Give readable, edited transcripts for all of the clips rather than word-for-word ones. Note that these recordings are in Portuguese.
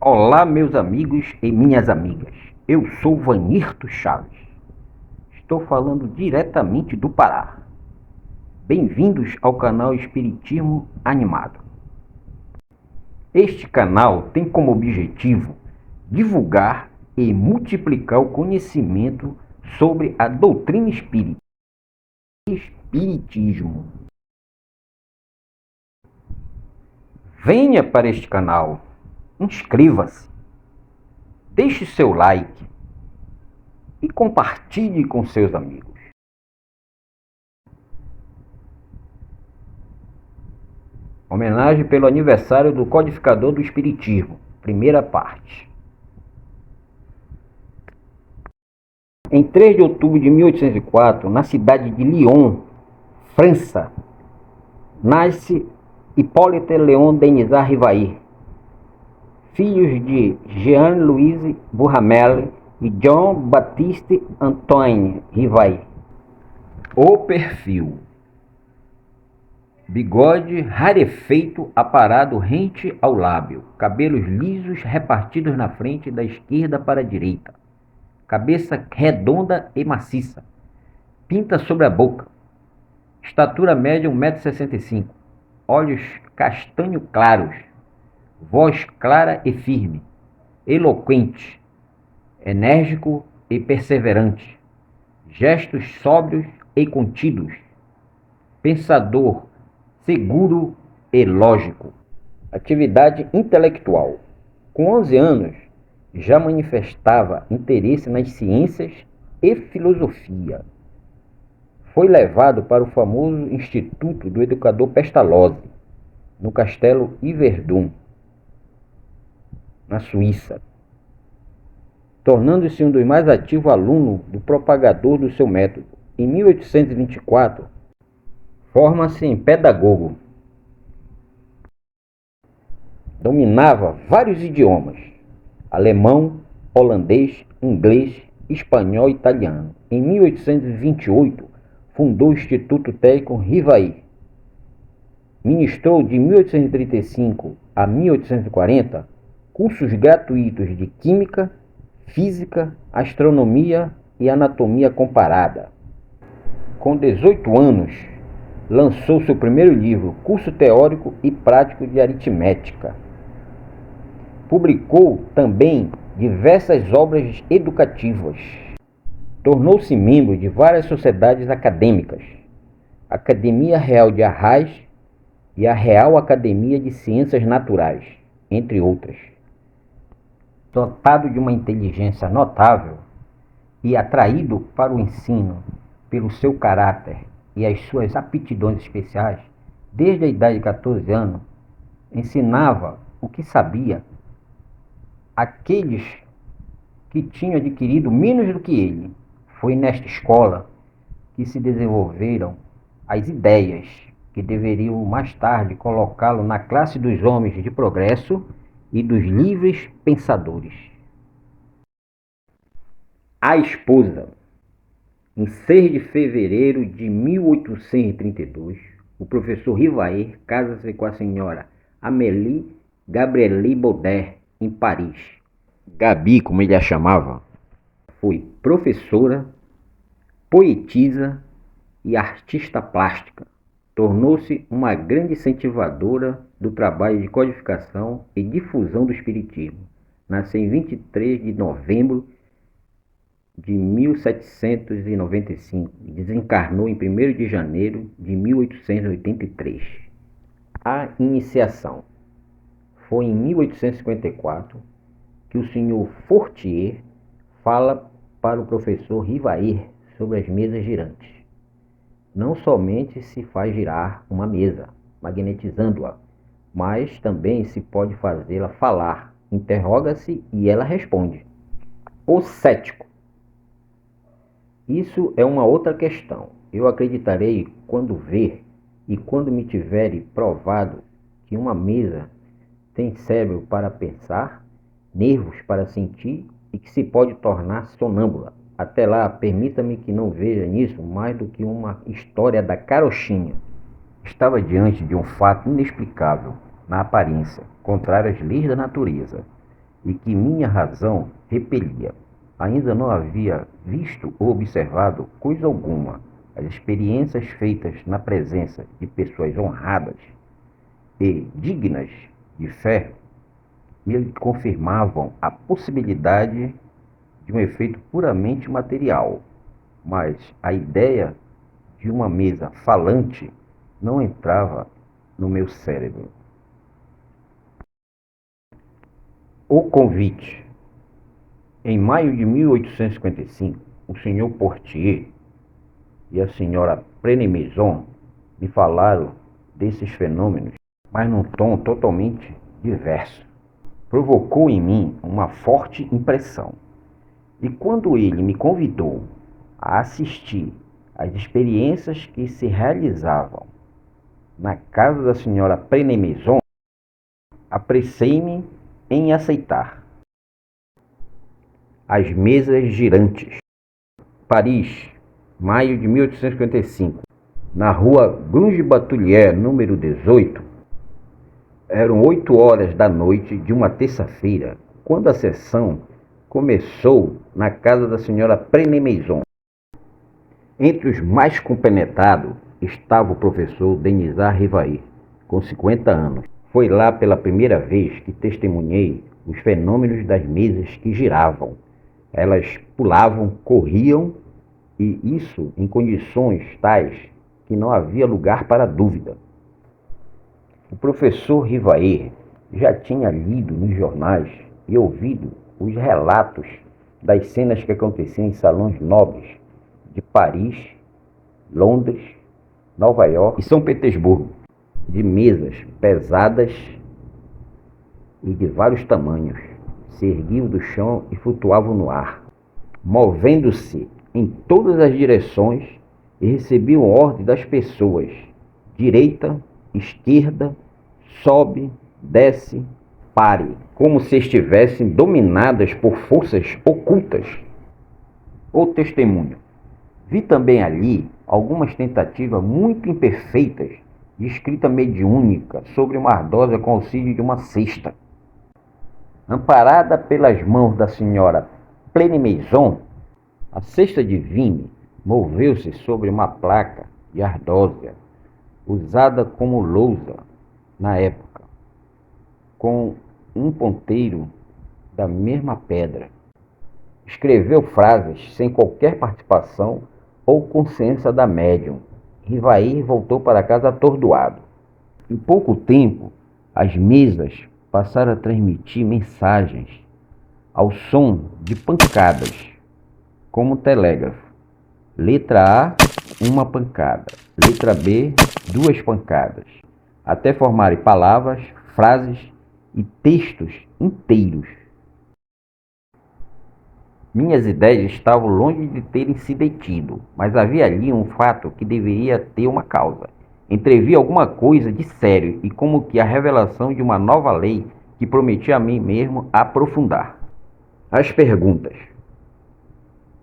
Olá, meus amigos e minhas amigas. Eu sou Vanirto Chaves. Estou falando diretamente do Pará. Bem-vindos ao canal Espiritismo Animado. Este canal tem como objetivo divulgar e multiplicar o conhecimento sobre a doutrina espírita e espiritismo. Venha para este canal, inscreva-se, deixe seu like e compartilhe com seus amigos. Homenagem pelo aniversário do Codificador do Espiritismo, primeira parte. Em 3 de outubro de 1804, na cidade de Lyon, França, nasce Hippolyte Léon Denisard Rivail, filhos de Jean-Louis Duhamel e Jean-Baptiste Antoine Rivail. O perfil: bigode rarefeito aparado rente ao lábio, cabelos lisos repartidos na frente da esquerda para a direita, cabeça redonda e maciça, pinta sobre a boca, estatura média 1,65 m, olhos castanho claros, voz clara e firme, eloquente, enérgico e perseverante, gestos sóbrios e contidos, pensador, seguro e lógico. Atividade intelectual. Com 11 anos, já manifestava interesse nas ciências e filosofia. Foi levado para o famoso Instituto do Educador Pestalozzi, no Castelo Yverdun, na Suíça, tornando-se um dos mais ativos alunos do propagador do seu método. Em 1824, forma-se em pedagogo. Dominava vários idiomas: alemão, holandês, inglês, espanhol e italiano. Em 1828, fundou o Instituto Técnico Rivail. Ministrou de 1835 a 1840 cursos gratuitos de Química, Física, Astronomia e Anatomia Comparada. Com 18 anos, lançou seu primeiro livro, Curso Teórico e Prático de Aritmética. Publicou também diversas obras educativas. Tornou-se membro de várias sociedades acadêmicas, Academia Real de Arras e a Real Academia de Ciências Naturais, entre outras. Dotado de uma inteligência notável e atraído para o ensino pelo seu caráter e as suas aptidões especiais, desde a idade de 14 anos, ensinava o que sabia àqueles que tinham adquirido menos do que ele. Foi nesta escola que se desenvolveram as ideias que deveriam mais tarde colocá-lo na classe dos homens de progresso e dos livres pensadores. A esposa. Em 6 de fevereiro de 1832, o professor Rivail casa-se com a senhora Amélie Gabrielle Baudet, em Paris. Gabi, como ele a chamava, foi professora, poetisa e artista plástica. Tornou-se uma grande incentivadora do trabalho de codificação e difusão do espiritismo. Nasceu em 23 de novembro de 1795 e desencarnou em 1º de janeiro de 1883. A iniciação foi em 1854 que o Sr. Fortier fala para o professor Rivail sobre as mesas girantes. Não somente se faz girar uma mesa, magnetizando-a, mas também se pode fazê-la falar. Interroga-se e ela responde. O cético. Isso é uma outra questão. Eu acreditarei quando ver e quando me tiver provado que uma mesa tem cérebro para pensar, nervos para sentir e que se pode tornar sonâmbula. Até lá, permita-me que não veja nisso mais do que uma história da carochinha. Estava diante de um fato inexplicável na aparência, contrário às leis da natureza. e que minha razão repelia. Ainda não havia visto ou observado coisa alguma. As experiências feitas na presença de pessoas honradas e dignas de fé me confirmavam a possibilidade de um efeito puramente material, mas a ideia de uma mesa falante não entrava no meu cérebro. O convite. Em maio de 1855, o senhor Portier e a senhora Prenemaison me falaram desses fenômenos, mas num tom totalmente diverso. Provocou em mim uma forte impressão. E quando ele me convidou a assistir às experiências que se realizavam na casa da senhora Prenemaison, apressei-me em aceitar. As mesas girantes. Paris, maio de 1855. Na rua Gruge Batelier, número 18, eram 8 horas da noite de uma terça-feira, quando a sessão começou na casa da senhora Prenemaison. Entre os mais compenetrados estava o professor Denisard Rivair, com 50 anos. Foi lá pela primeira vez que testemunhei os fenômenos das mesas que giravam. Elas pulavam, corriam, e isso em condições tais que não havia lugar para dúvida. O professor Rivair já tinha lido nos jornais e ouvido os relatos das cenas que aconteciam em salões nobres de Paris, Londres, Nova York e São Petersburgo, de mesas pesadas e de vários tamanhos, se erguiam do chão e flutuavam no ar, movendo-se em todas as direções, e recebiam ordem das pessoas: direita, esquerda, sobe, desce, pare, como se estivessem dominadas por forças ocultas. O testemunho. Vi também ali algumas tentativas muito imperfeitas de escrita mediúnica sobre uma ardosa com auxílio de uma cesta. Amparada pelas mãos da senhora Prenemaison, a cesta de vinho moveu-se sobre uma placa de ardósia, usada como lousa na época, com um ponteiro da mesma pedra. Escreveu frases sem qualquer participação ou consciência da médium. Rivair voltou para casa atordoado. Em pouco tempo, as mesas passaram a transmitir mensagens ao som de pancadas, como telégrafo. Letra A, uma pancada. Letra B, 2 pancadas. Até formarem palavras, frases e textos inteiros. Minhas ideias estavam longe de terem se detido, mas havia ali um fato que deveria ter uma causa. Entrevi alguma coisa de sério e como que a revelação de uma nova lei que prometia a mim mesmo aprofundar. As perguntas.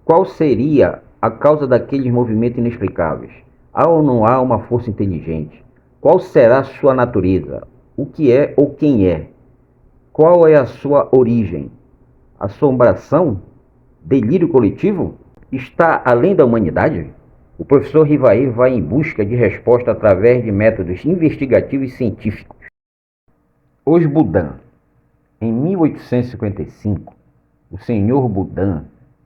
Qual seria a causa daqueles movimentos inexplicáveis? Há ou não há uma força inteligente? Qual será sua natureza? O que é ou quem é? Qual é a sua origem? Assombração? Delírio coletivo? Está além da humanidade? O professor Rivair vai em busca de resposta através de métodos investigativos e científicos. Os Boudin. Em 1855, o senhor Boudin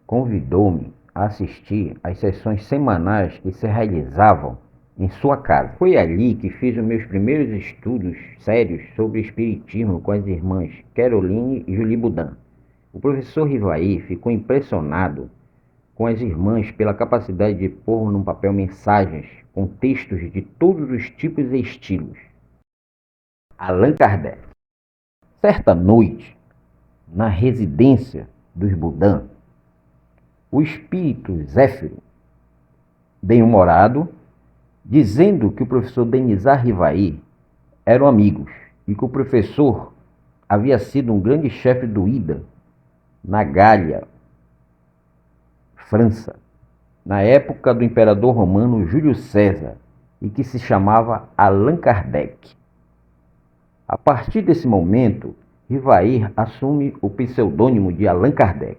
convidou-me a assistir às sessões semanais que se realizavam em sua casa. Foi ali que fiz os meus primeiros estudos sérios sobre espiritismo com as irmãs Caroline e Julie Boudin. O professor Rivair ficou impressionado com as irmãs pela capacidade de pôr num papel mensagens com textos de todos os tipos e estilos. Allan Kardec. Certa noite, na residência dos Boudin, o espírito Zéfiro, bem-humorado, dizendo que o professor Denisard Rivair eram amigos e que o professor havia sido um grande chefe do IDA na Gália, França, na época do imperador romano Júlio César, e que se chamava Allan Kardec. A partir desse momento, Rivair assume o pseudônimo de Allan Kardec.